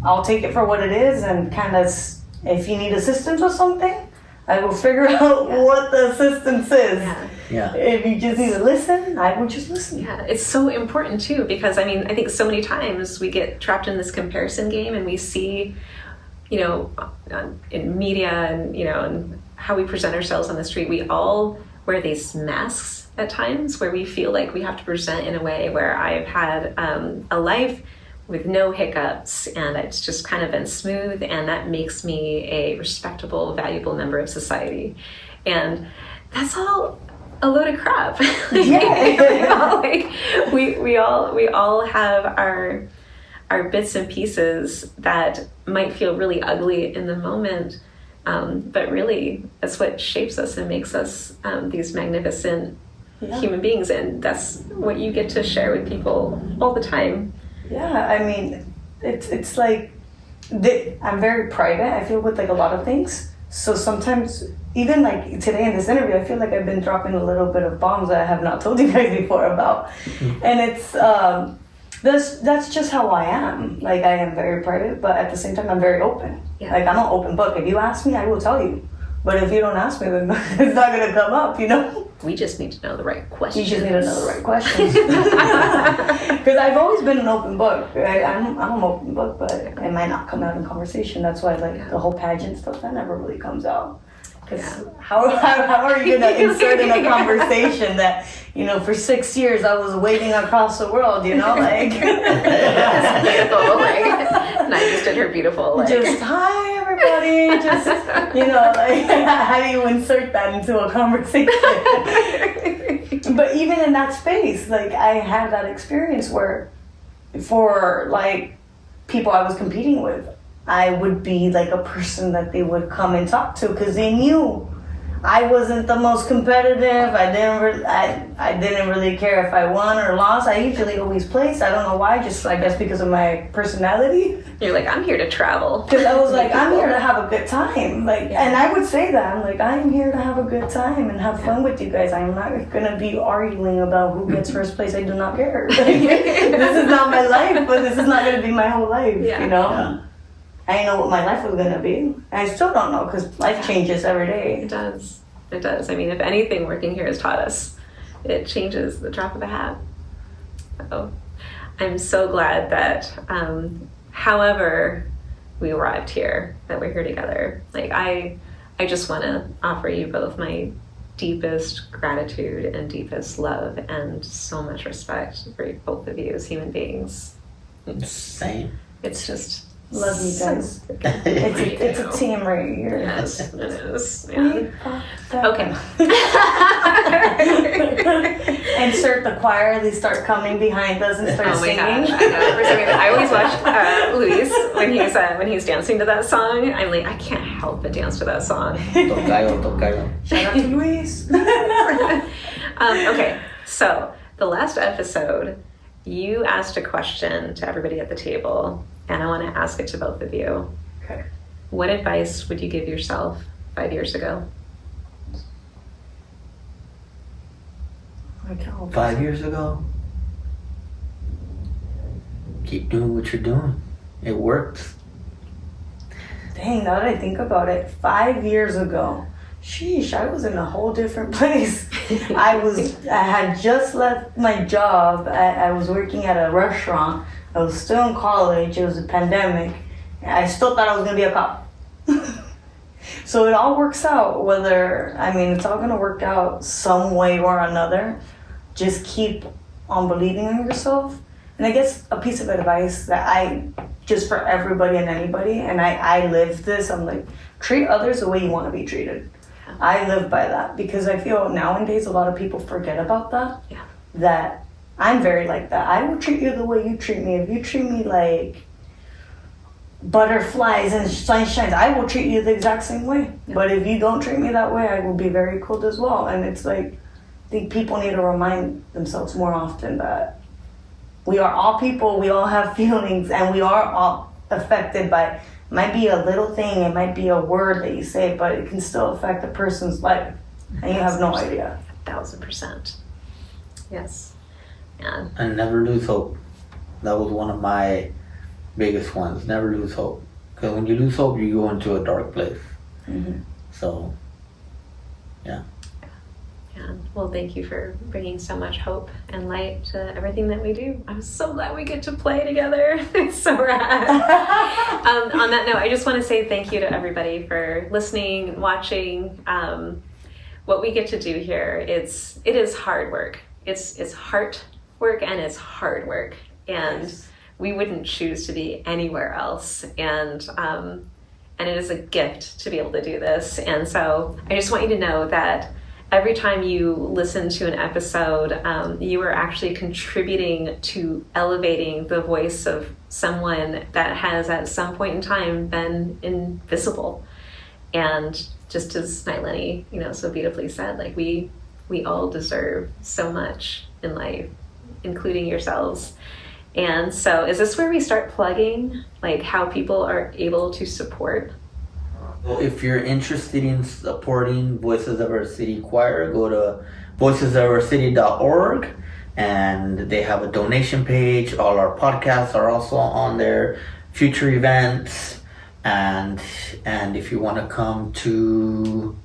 I'll take it for what it is, and kind of, if you need assistance with something, I will figure out what the assistance is. Yeah. Yeah. If you just need to listen, I will just listen. Yeah, it's so important too, because I mean, I think so many times we get trapped in this comparison game, and we see, you know, in media and, you know, and how we present ourselves on the street, we all wear these masks at times where we feel like we have to present in a way where I've had a life with no hiccups and it's just kind of been smooth, and that makes me a respectable, valuable member of society. And that's all a load of crap. Yeah. we all have our bits and pieces that might feel really ugly in the moment, but really that's what shapes us and makes us these magnificent human beings, and that's what you get to share with people all the time. Yeah, I mean, it's like, I'm very private, I feel, with like a lot of things. So sometimes, even like today in this interview, I feel like I've been dropping a little bit of bombs that I have not told you guys before about. And it's, that's just how I am. Like, I am very private, but at the same time, I'm very open. Yeah. Like, I'm an open book. If you ask me, I will tell you. But if you don't ask me, then it's not going to come up, you know? We just need to know the right You questions. just need to know the right questions. Because I've always been an open book. Right? I'm an open book, but it might not come out in conversation. That's why, like, the whole pageant stuff, that never really comes out. Because how are you going to insert in a conversation that, you know, for 6 years I was waiting across the world, you know, like. That's beautiful. And I just did her beautiful, like. Just, hi, everybody. Just, you know, like, how do you insert that into a conversation? But even in that space, like, I had that experience where, for, like, people I was competing with, I would be like a person that they would come and talk to because they knew I wasn't the most competitive. I didn't really care if I won or lost. I usually always placed. I don't know why, just I guess because of my personality. You're like, I'm here to travel. Because I was like, I'm here to have a good time. Like, and I would say that. I'm like, I'm here to have a good time and have fun with you guys. I'm not going to be arguing about who gets first place. I do not care. Like, this is not my life, but this is not going to be my whole life, you know? Yeah. I didn't know what my life was going to be. And I still don't know because life changes every day. It does. It does. I mean, if anything, working here has taught us it changes the drop of a hat. So I'm so glad that, however we arrived here, that we're here together. Like I just want to offer you both my deepest gratitude and deepest love and so much respect for both of you as human beings. Same. It's just Love you guys. so It's a team right here. Yes, it is. Yeah. Okay. Insert the choir. They start coming behind us and start Oh my singing. gosh, I know. For some reason, I always watch Luis when he's dancing to that song. I'm like, I can't help but dance to that song. Tocayo. Shout out to Luis. Okay, so the last episode, you asked a question to everybody at the table, and I want to ask it to both of you. Okay. What advice would you give yourself 5 years ago? 5 years ago, keep doing what you're doing. It works. Dang, now that I think about it, 5 years ago, sheesh, I was in a whole different place. I had just left my job. I was working at a restaurant. I was still in college. It was a pandemic. I still thought I was gonna be a cop. So it all works out. It's all gonna work out some way or another. Just keep on believing in yourself. And I guess a piece of advice that just for everybody and anybody, and I live this, I'm like, treat others the way you want to be treated. I live by that because I feel nowadays a lot of people forget about that. Yeah. That I'm very like that. I will treat you the way you treat me. If you treat me like butterflies and sunshines, I will treat you the exact same way. Yeah. But if you don't treat me that way, I will be very cold as well. And it's like, I think people need to remind themselves more often that we are all people, we all have feelings, and we are all affected by, it might be a little thing, it might be a word that you say, but it can still affect a person's life, and you have no idea. 1,000%. Yes. Yeah. And never lose hope. That was one of my biggest ones. Never lose hope. Because when you lose hope, you go into a dark place. Mm-hmm. So, yeah. Yeah. Well, thank you for bringing so much hope and light to everything that we do. I'm so glad we get to play together. It's so rad. On that note, I just want to say thank you to everybody for listening, watching. What we get to do here, it is hard work. It's heart work and it's hard work. And Yes. we wouldn't choose to be anywhere else. And it is a gift to be able to do this. And so I just want you to know that every time you listen to an episode, you are actually contributing to elevating the voice of someone that has at some point in time been invisible. And just as Naylenie, so beautifully said, like we all deserve so much in life, including yourselves. And so is this where we start plugging like how people are able to support? Well, if you're interested in supporting Voices of Our City Choir, go to voicesofourcity.org and they have a donation page. All our podcasts are also on there, future events, and if you want to come to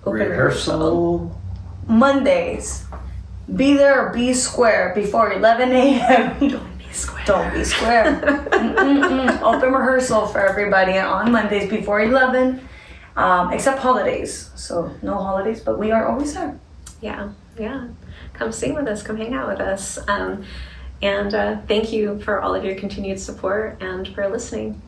Open rehearsal. Mondays, be there or be square before 11 a.m. Don't be square. Don't be square. Open rehearsal for everybody on Mondays before 11, except holidays. So no holidays, but we are always there. Yeah. Come sing with us, come hang out with us. And thank you for all of your continued support and for listening.